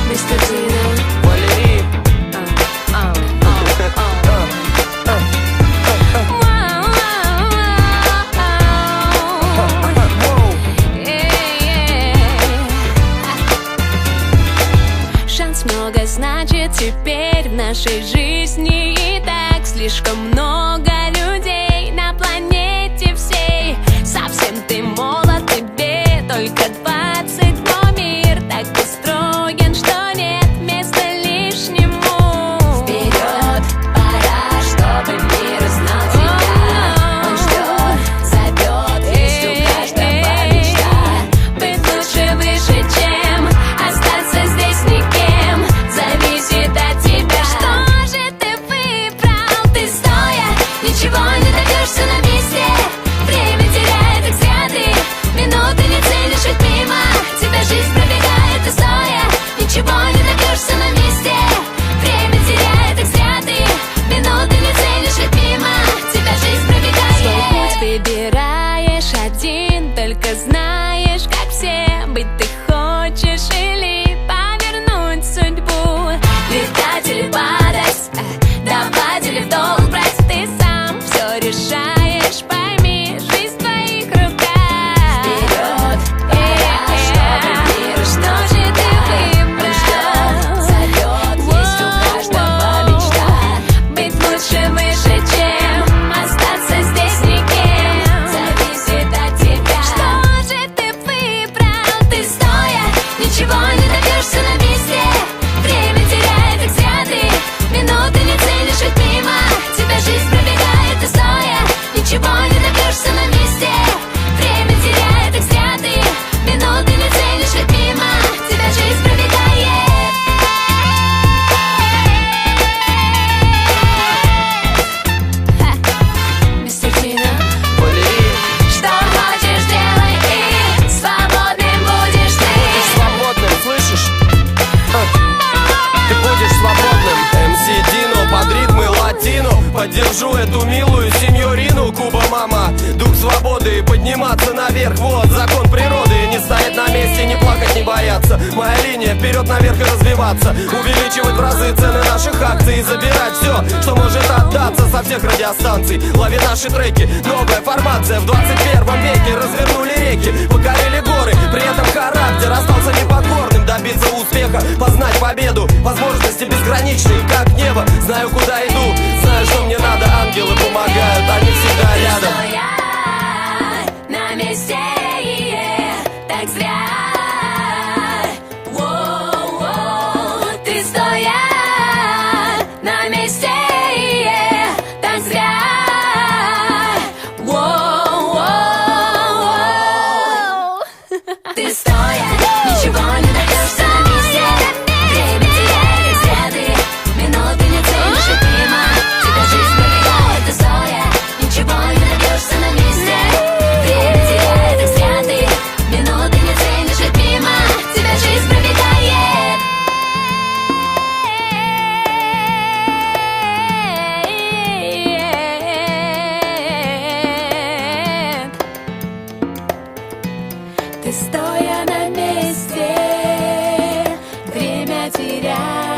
Мистер Тина, Валерий. шанс много значит теперь в нашей жизни. И так слишком много людей на планете всей. Совсем ты молод, тебе только 20, но мир так устроен, что нет места лишнему. Вперед, пора, чтобы мир знал тебя. Он ждет, зовет, есть у каждого мечта. Быть лучше, выше, чем остаться здесь никем. Зависит от тебя. Что же ты выбрал? Ты стоя, ничего не добьешься на месте. Время теряет, как зря ты минуты не ценишь, ведь мимо тебя жизнь пробегает. Ты стоя, ничего не добьешься на месте. Время теряет, как зря ты минуты не ценишь, ведь мимо тебя жизнь пробегает. Свой путь выбираешь один, только знаешь, как все быть ты хочешь или повернуть судьбу. Летать или падать, давать или в долг брать, ты сам все решаешь, пойми, жизнь в твоих руках. Вперед, пора, чтобы мир, что же ты выбрал? Зовет, есть у каждого мечта. Быть лучше, выше, чем остаться здесь никем. Зависит от тебя. Что же ты выбрал? Ты стоя, ничего не добьешься на месте. Время теряет, как зря ты минуты не ценишь, ведь мимо тебя жизнь пробегает. Ты стоя, ничего не добьешься на месте. Время теряет, как зря ты минуты не ценишь, ведь мимо тебя жизнь пробегает. Мистер Тина, Валерий. что хочешь, делай, и свободным будешь ты. Будешь свободным, слышишь? Ты будешь свободным. МС Дино под ритмы латино. Поддержу эту милую сеньорину. Куба мама, дух свободы, подниматься наверх. Вот закон природы, не стоять на месте, не плакать, не бояться. Моя линия вперед, наверх и развиваться. Увеличивать в разы цены наших акций и забирать все, что может отдаться со всех радиостанций. Лови наши треки, новая формация в 21 веке. Развернули реки, покорили горы, при этом характер остался непокорным. Добиться успеха, познать победу, возможности безграничные, как небо. Знаю, куда иду, знаю, что мне надо. Ангелы помогают, они всегда рядом. Стоять на месте, так зря. Воу-воу. Ты стоя на месте, так зря. Воу-воу. Ты стоя, ничего не добьешься на месте. Время теряет, как зря ты минуты не ценишь, ведь мимо тебя жизнь пробегает. Ты стоя, ничего не добьешься на месте. Время теряет, как зря ты минуты не ценишь, ведь мимо тебя жизнь пробегает. Ты стоя на месте, время теряет.